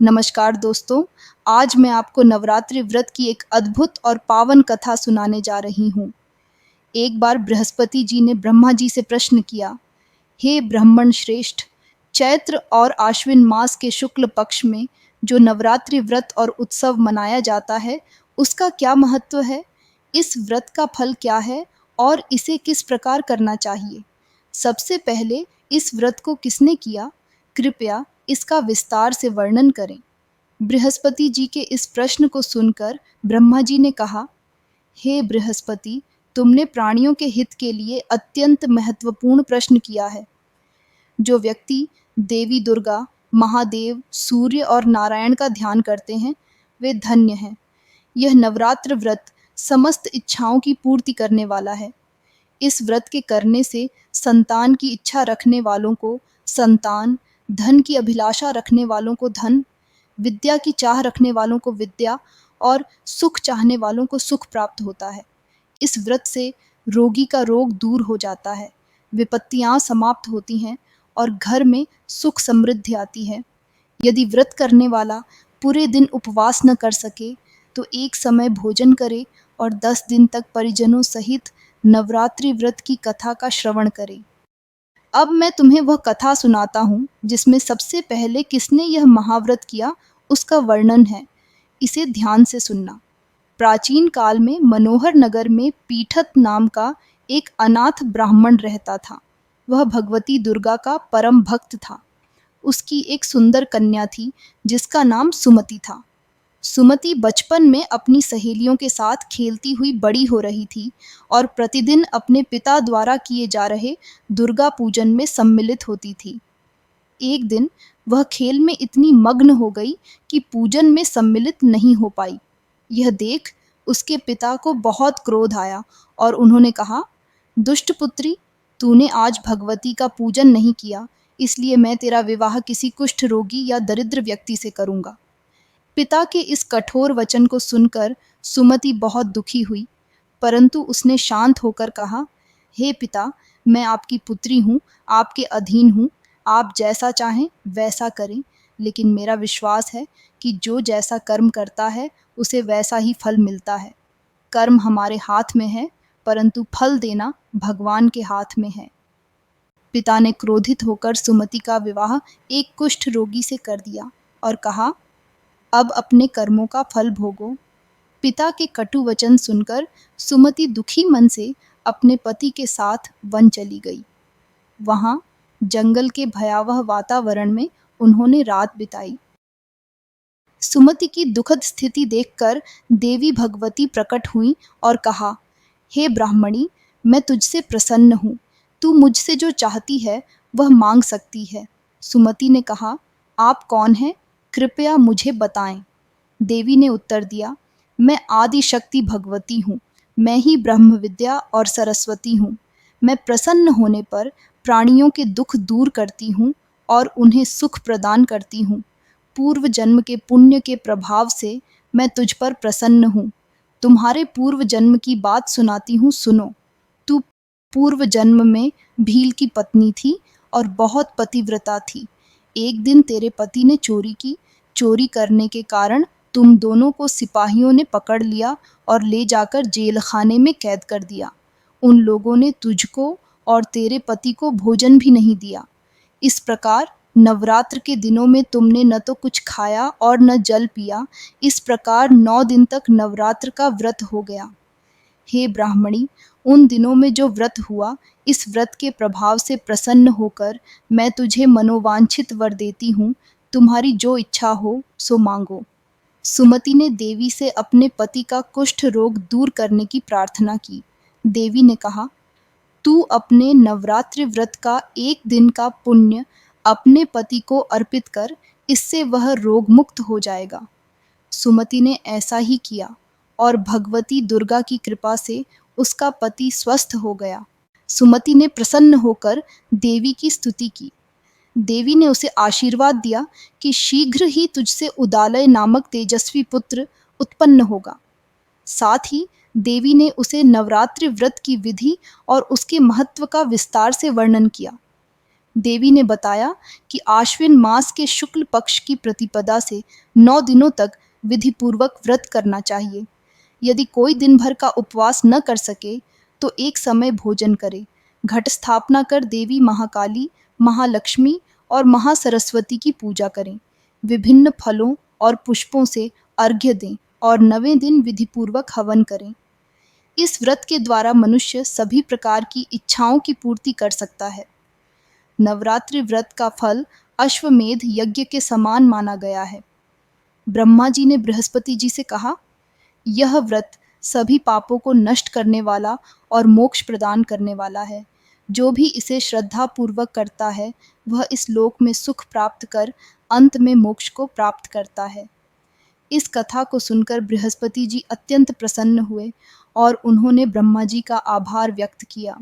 नमस्कार दोस्तों, आज मैं आपको नवरात्रि व्रत की एक अद्भुत और पावन कथा सुनाने जा रही हूँ। एक बार बृहस्पति जी ने ब्रह्मा जी से प्रश्न किया, हे ब्राह्मण श्रेष्ठ, चैत्र और आश्विन मास के शुक्ल पक्ष में जो नवरात्रि व्रत और उत्सव मनाया जाता है, उसका क्या महत्व है? इस व्रत का फल क्या है और इसे किस प्रकार करना चाहिए? सबसे पहले इस व्रत को किसने किया? कृपया इसका विस्तार से वर्णन करें। बृहस्पति जी के इस प्रश्न को सुनकर ब्रह्मा जी ने कहा, हे बृहस्पति, तुमने प्राणियों के हित के लिए अत्यंत महत्वपूर्ण प्रश्न किया है। जो व्यक्ति देवी दुर्गा, महादेव, सूर्य और नारायण का ध्यान करते हैं, वे धन्य हैं। यह नवरात्र व्रत समस्त इच्छाओं की पूर्ति करने वाला है। इस व्रत के करने से संतान की इच्छा रखने वालों को संतान, धन की अभिलाषा रखने वालों को धन, विद्या की चाह रखने वालों को विद्या और सुख चाहने वालों को सुख प्राप्त होता है। इस व्रत से रोगी का रोग दूर हो जाता है, विपत्तियां समाप्त होती हैं और घर में सुख समृद्धि आती है। यदि व्रत करने वाला पूरे दिन उपवास न कर सके, तो एक समय भोजन करे और 10 दिन तक परिजनों सहित नवरात्रि व्रत की कथा का श्रवण करे। अब मैं तुम्हें वह कथा सुनाता हूँ जिसमें सबसे पहले किसने यह महाव्रत किया, उसका वर्णन है। इसे ध्यान से सुनना। प्राचीन काल में मनोहर नगर में पीठत नाम का एक अनाथ ब्राह्मण रहता था। वह भगवती दुर्गा का परम भक्त था। उसकी एक सुंदर कन्या थी जिसका नाम सुमति था। सुमति बचपन में अपनी सहेलियों के साथ खेलती हुई बड़ी हो रही थी और प्रतिदिन अपने पिता द्वारा किए जा रहे दुर्गा पूजन में सम्मिलित होती थी। एक दिन वह खेल में इतनी मग्न हो गई कि पूजन में सम्मिलित नहीं हो पाई। यह देख उसके पिता को बहुत क्रोध आया और उन्होंने कहा, दुष्ट पुत्री, तूने आज भगवती का पूजन नहीं किया, इसलिए मैं तेरा विवाह किसी कुष्ठ रोगी या दरिद्र व्यक्ति से करूंगा। पिता के इस कठोर वचन को सुनकर सुमति बहुत दुखी हुई, परंतु उसने शांत होकर कहा, हे पिता, मैं आपकी पुत्री हूँ, आपके अधीन हूँ, आप जैसा चाहें वैसा करें, लेकिन मेरा विश्वास है कि जो जैसा कर्म करता है उसे वैसा ही फल मिलता है। कर्म हमारे हाथ में है, परंतु फल देना भगवान के हाथ में है। पिता ने क्रोधित होकर सुमति का विवाह एक कुष्ठ रोगी से कर दिया और कहा, अब अपने कर्मों का फल भोगो। पिता के कटु वचन सुनकर सुमति दुखी मन से अपने पति के साथ वन चली गई। वहां जंगल के भयावह वातावरण में उन्होंने रात बिताई। सुमति की दुखद स्थिति देखकर देवी भगवती प्रकट हुई और कहा, हे ब्राह्मणी, मैं तुझसे प्रसन्न हूँ। तू मुझसे जो चाहती है वह मांग सकती है। सुमति ने कहा, आप कौन हैं? कृपया मुझे बताएं। देवी ने उत्तर दिया, मैं आदि शक्ति भगवती हूँ। मैं ही ब्रह्म विद्या और सरस्वती हूँ। मैं प्रसन्न होने पर प्राणियों के दुख दूर करती हूँ और उन्हें सुख प्रदान करती हूँ। पूर्व जन्म के पुण्य के प्रभाव से मैं तुझ पर प्रसन्न हूँ। तुम्हारे पूर्व जन्म की बात सुनाती हूँ, सुनो। तू पूर्व जन्म में भील की पत्नी थी और बहुत पतिव्रता थी। एक दिन तेरे पति ने चोरी की। चोरी करने के कारण तुम दोनों को सिपाहियों ने पकड़ लिया और ले जाकर जेल खाने में कैद कर दिया। उन लोगों ने तुझको और तेरे पति को भोजन भी नहीं दिया। इस प्रकार नवरात्र के दिनों में तुमने न तो कुछ खाया और न जल पिया। इस प्रकार 9 दिन तक नवरात्र का व्रत हो गया। हे ब्राह्मणी, उन दिनों में जो व्रत हुआ, इस व्रत के प्रभाव से प्रसन्न होकर मैं तुझे मनोवांछित वर देती हूँ। तुम्हारी जो इच्छा हो सो मांगो। सुमति ने देवी से अपने पति का कुष्ठ रोग दूर करने की प्रार्थना की। देवी ने कहा, तू अपने नवरात्रि व्रत का एक दिन का पुण्य अपने पति को अर्पित कर, इससे वह रोग मुक्त हो जाएगा। सुमति ने ऐसा ही किया और भगवती दुर्गा की कृपा से उसका पति स्वस्थ हो गया। सुमति ने प्रसन्न होकर देवी की स्तुति की। देवी ने उसे आशीर्वाद दिया कि शीघ्र ही तुझसे उदालय नामक तेजस्वी पुत्र उत्पन्न होगा। साथ ही देवी ने उसे नवरात्रि व्रत की विधि और उसके महत्व का विस्तार से वर्णन किया। देवी ने बताया कि आश्विन मास के शुक्ल पक्ष की प्रतिपदा से 9 दिनों तक विधिपूर्वक व्रत करना चाहिए। यदि कोई दिन भर का उपवास न कर सके तो एक समय भोजन करे, घट स्थापना कर देवी महाकाली, महालक्ष्मी और महासरस्वती की पूजा करें, विभिन्न फलों और पुष्पों से अर्घ्य दें और 9वें दिन विधिपूर्वक हवन करें। इस व्रत के द्वारा मनुष्य सभी प्रकार की इच्छाओं की पूर्ति कर सकता है। नवरात्रि व्रत का फल अश्वमेध यज्ञ के समान माना गया है। ब्रह्मा जी ने बृहस्पति जी से कहा, यह व्रत सभी पापों को नष्ट करने वाला और मोक्ष प्रदान करने वाला है। जो भी इसे श्रद्धा पूर्वक करता है वह इस लोक में सुख प्राप्त कर अंत में मोक्ष को प्राप्त करता है। इस कथा को सुनकर बृहस्पति जी अत्यंत प्रसन्न हुए और उन्होंने ब्रह्मा जी का आभार व्यक्त किया।